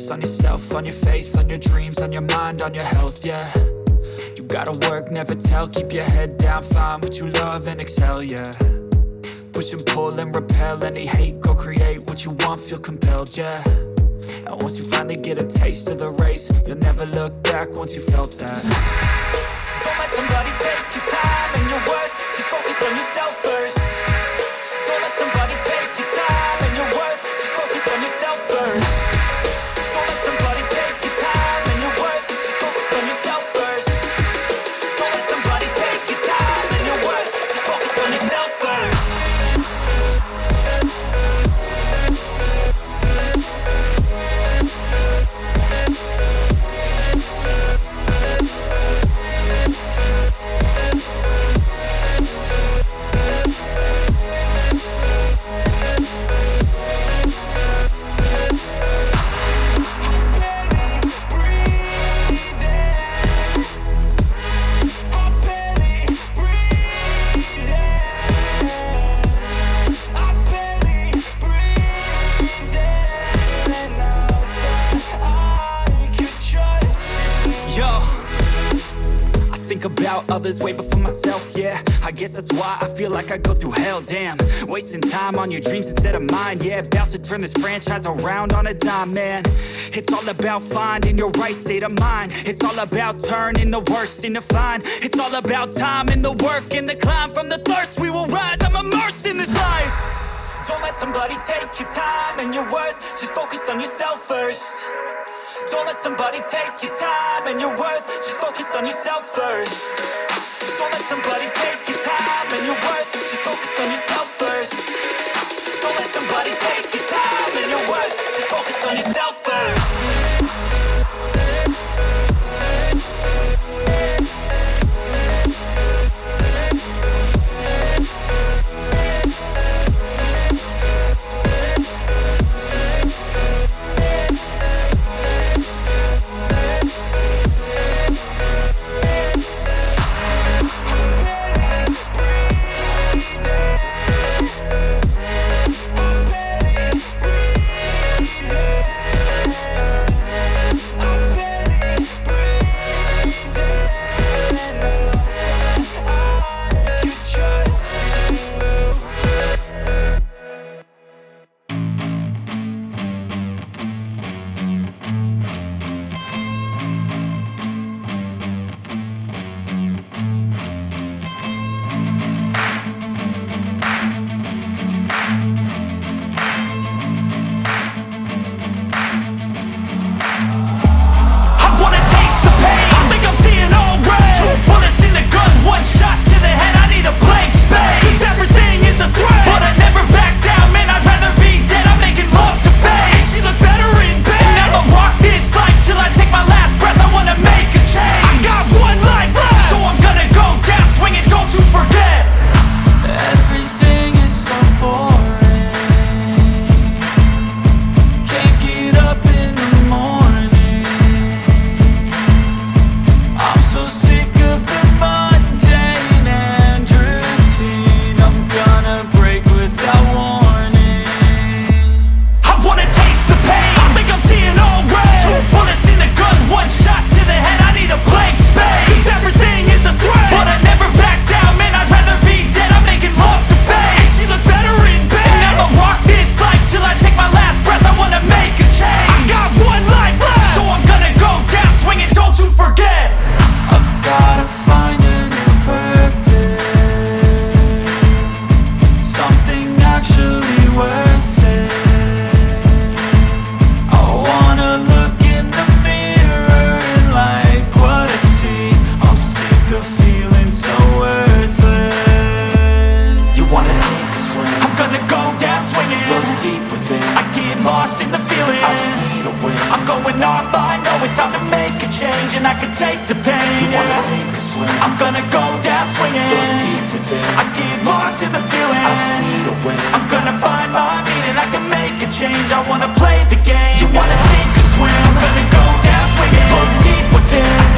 focus on yourself, on your faith, on your dreams, on your mind, on your health, yeah. You gotta work, never tell, keep your head down, find what you love and excel, yeah. Push and pull and repel any hate, go create what you want, feel compelled, yeah. And once you finally get a taste of the race, you'll never look back once you felt that. Don't let somebody take your time and your worth, just focus on yourself first. Don't let somebody take your time and your worth, just focus on yourself first. Don't let somebody take your time and your worth, just focus on yourself first. Don't let somebody take your time and your worth, just focus on yourself first. About others way before myself, yeah. I guess that's why I feel like I go through hell, damn. Wasting time on your dreams instead of mine, yeah. About to turn this franchise around on a dime, man. It's all about finding your right state of mind. It's all about turning the worst into fine. It's all about time and the work and the climb. From the thirst we will rise, I'm immersed in this life. Don't let somebody take your time and your worth, just focus on yourself first. Don't let somebody take your time and your worth, just focus on yourself first. Don't let somebody take your time and your worth, just focus on yourself first. Don't let somebody take your time and your worth, just focus on yourself first. and I can take the pain. You wanna sink or swim? I'm gonna go down swinging. Look deep within. I get lost in the feeling. I just need a win. I'm gonna find my meaning. I can make a change. I wanna play the game. You wanna sink or swim? I'm gonna go down swinging. Look deep within.